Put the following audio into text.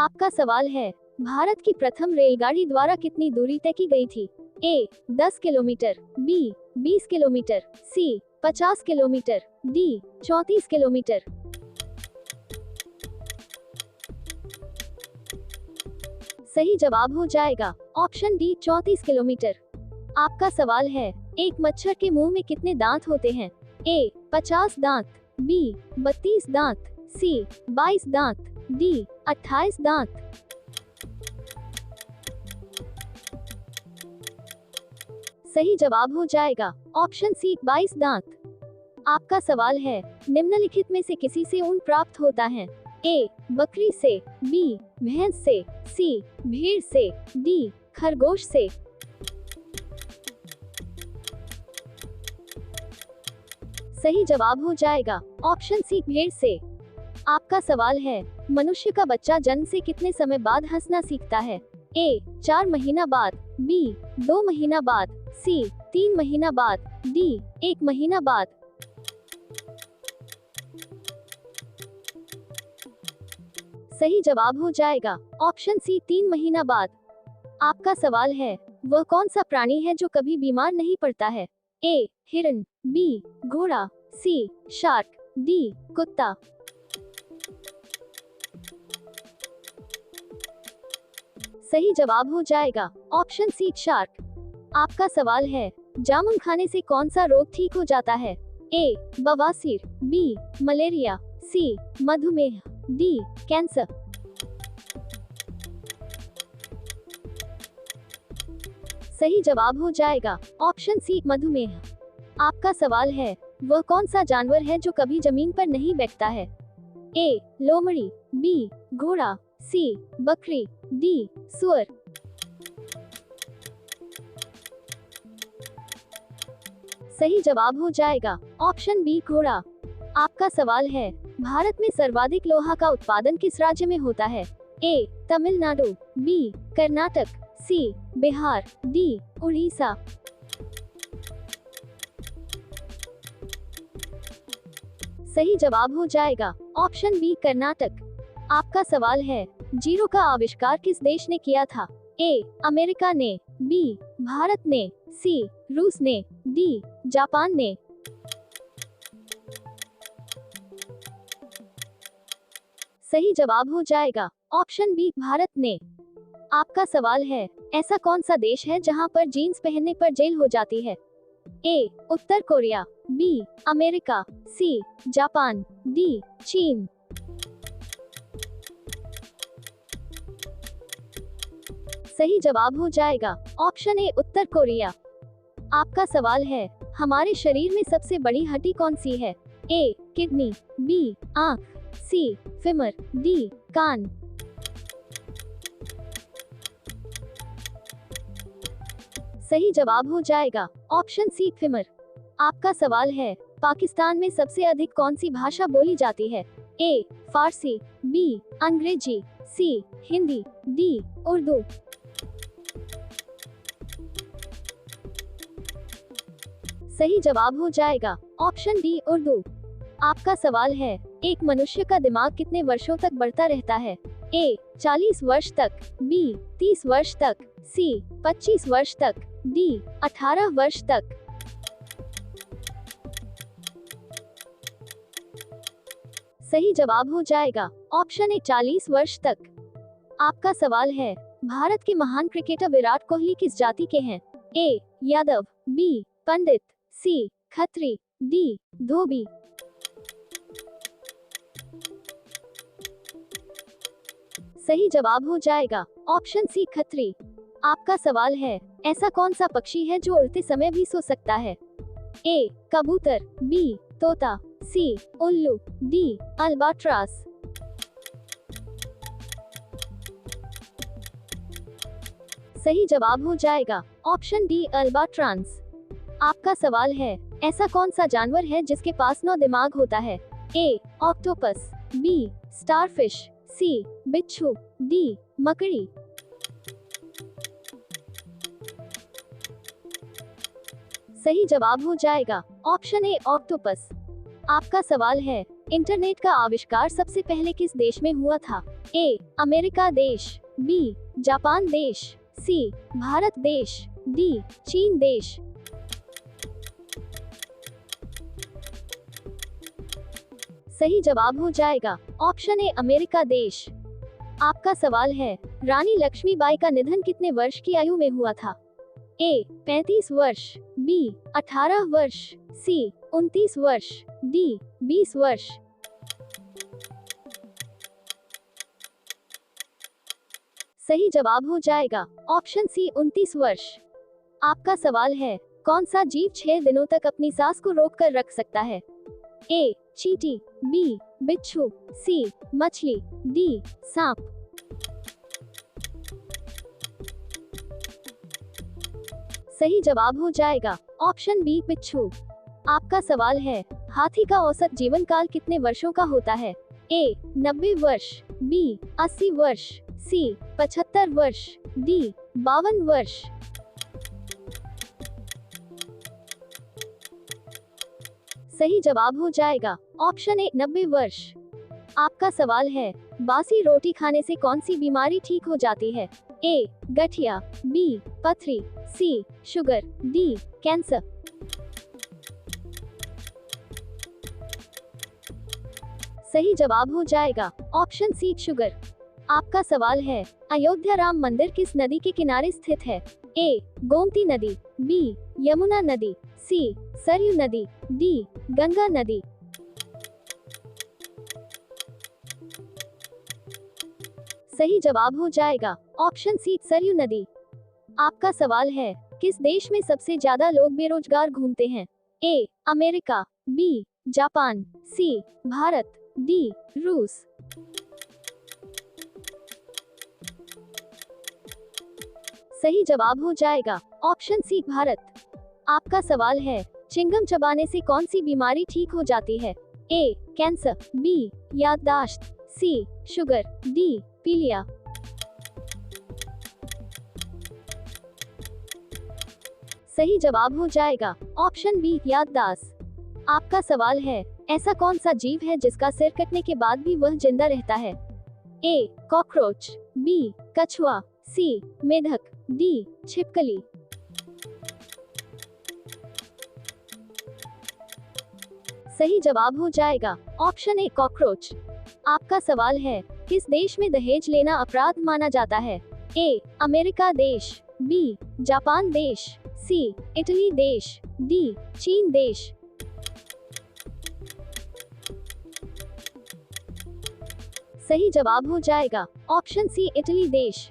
आपका सवाल है, भारत की प्रथम रेलगाड़ी द्वारा कितनी दूरी तय की गई थी? ए 10 किलोमीटर, बी 20 किलोमीटर, सी 50 किलोमीटर, डी 34 किलोमीटर। सही जवाब हो जाएगा ऑप्शन डी 34 किलोमीटर। आपका सवाल है, एक मच्छर के मुंह में कितने दांत होते हैं? ए 50 दांत, बी 32 दांत, सी 22 दांत, डी 28 दांत। सही जवाब हो जाएगा ऑप्शन सी 22 दांत। आपका सवाल है, निम्नलिखित में से किसी से ऊन प्राप्त होता है? ए बकरी से, बी भैंस से, सी भेड़ से, डी खरगोश से। सही जवाब हो जाएगा ऑप्शन सी भेड़ से। आपका सवाल है, मनुष्य का बच्चा जन्म से कितने समय बाद हंसना सीखता है? ए 4 महीना बाद, बी 2 महीना बाद, सी 3 महीना बाद, डी 1 महीना बाद। सही जवाब हो जाएगा ऑप्शन सी 3 महीना बाद। आपका सवाल है, वह कौन सा प्राणी है जो कभी बीमार नहीं पड़ता है? ए हिरन, बी घोड़ा, सी शार्क, डी कुत्ता। सही जवाब हो जाएगा ऑप्शन सी शार्क। आपका सवाल है, जामुन खाने से कौन सा रोग ठीक हो जाता है? ए बवासीर, बी मलेरिया, सी मधुमेह, डी कैंसर। सही जवाब हो जाएगा ऑप्शन सी मधुमेह। आपका सवाल है, वह कौन सा जानवर है जो कभी जमीन पर नहीं बैठता है? ए लोमड़ी, बी घोड़ा, सी बकरी, डी सुअर। सही जवाब हो जाएगा ऑप्शन बी घोड़ा। आपका सवाल है, भारत में सर्वाधिक लोहा का उत्पादन किस राज्य में होता है? ए तमिलनाडु, बी कर्नाटक, सी बिहार, डी उड़ीसा। सही जवाब हो जाएगा ऑप्शन बी कर्नाटक। आपका सवाल है, जीरो का आविष्कार किस देश ने किया था? ए अमेरिका ने, बी भारत ने, सी रूस ने, डी जापान ने। सही जवाब हो जाएगा ऑप्शन बी भारत ने। आपका सवाल है, ऐसा कौन सा देश है जहां पर जीन्स पहनने पर जेल हो जाती है? ए उत्तर Korea, B America, C Japan, D चीन। सही जवाब हो जाएगा ऑप्शन ए उत्तर कोरिया। आपका सवाल है, हमारे शरीर में सबसे बड़ी हड्डी कौन सी है? ए किडनी, बी आंख, सी फीमर, डी कान। सही जवाब हो जाएगा ऑप्शन सी फीमर। आपका सवाल है, पाकिस्तान में सबसे अधिक कौन सी भाषा बोली जाती है? ए फारसी, बी अंग्रेजी, सी हिंदी, डी उर्दू। सही जवाब हो जाएगा ऑप्शन डी उर्दू। आपका सवाल है, एक मनुष्य का दिमाग कितने वर्षों तक बढ़ता रहता है? ए 40 वर्ष तक, बी 30 वर्ष तक, सी 25 वर्ष तक, डी 18 वर्ष तक। सही जवाब हो जाएगा ऑप्शन ए 40 वर्ष तक। आपका सवाल है, भारत के महान क्रिकेटर विराट कोहली किस जाति के हैं? ए यादव, बी पंडित, सी खत्री, डी धोबी। सही जवाब हो जाएगा ऑप्शन सी खत्री। आपका सवाल है, ऐसा कौन सा पक्षी है जो उड़ते समय भी सो सकता है? ए कबूतर, बी तोता, सी उल्लू, डी अल्बाट्रास। सही जवाब हो जाएगा ऑप्शन डी अल्बाट्रांस। आपका सवाल है, ऐसा कौन सा जानवर है जिसके पास 9 दिमाग होता है? ए ऑक्टोपस, बी स्टारफिश, सी बिच्छू, डी मकड़ी। सही जवाब हो जाएगा ऑप्शन ए ऑक्टोपस। आपका सवाल है, इंटरनेट का आविष्कार सबसे पहले किस देश में हुआ था? ए. अमेरिका देश, बी. जापान देश, सी. भारत देश, डी. चीन देश। सही जवाब हो जाएगा ऑप्शन ए. अमेरिका देश। आपका सवाल है, रानी लक्ष्मीबाई का निधन कितने वर्ष की आयु में हुआ था? ए. 35 वर्ष, बी. 18 वर्ष, सी. 29 वर्ष, डी. 20 वर्ष। सही जवाब हो जाएगा ऑप्शन सी. 29 वर्ष। आपका सवाल है, कौन सा जीव 6 दिनों तक अपनी सांस को रोक कर रख सकता है? ए. चींटी, बी. बिच्छू, सी. मछली, डी. सांप। सही जवाब हो जाएगा ऑप्शन बी. बिच्छू। आपका सवाल है, हाथी का औसत जीवन काल कितने वर्षों का होता है? ए. 90 वर्ष, बी. 80 वर्ष, सी. 75 वर्ष, डी. 52 वर्ष। सही जवाब हो जाएगा ऑप्शन ए. 90 वर्ष। आपका सवाल है, बासी रोटी खाने से कौन सी बीमारी ठीक हो जाती है? ए. गठिया, बी. पथरी, सी. Sugar, D. कैंसर। सही जवाब हो जाएगा ऑप्शन सी. शुगर। आपका सवाल है, अयोध्या राम मंदिर किस नदी के किनारे स्थित है? ए. गोमती नदी, बी. यमुना नदी, सी. सरयू नदी, डी. गंगा नदी। सही जवाब हो जाएगा ऑप्शन सी. सरयू नदी। आपका सवाल है, किस देश में सबसे ज्यादा लोग बेरोजगार घूमते हैं? A. America, B. Japan, C. Bharat, D. रूस। सही जवाब हो जाएगा ऑप्शन सी. भारत। आपका सवाल है, चिंगम चबाने से कौन सी बीमारी ठीक हो जाती है? ए. Cancer, B. याददाश्त, सी. Sugar, D. पीलिया। सही जवाब हो जाएगा ऑप्शन बी. याददाश्त। आपका सवाल है, ऐसा कौन सा जीव है जिसका सिर कटने के बाद भी वह जिंदा रहता है? ए. Cockroach, B. कछुआ, सी. मेढक, डी. छिपकली। सही जवाब हो जाएगा ऑप्शन ए. कॉकरोच। आपका सवाल है, किस देश में दहेज लेना अपराध माना जाता है? ए. अमेरिका देश, बी. जापान देश, सी. इटली देश, डी. चीन देश। सही जवाब हो जाएगा ऑप्शन सी. इटली देश।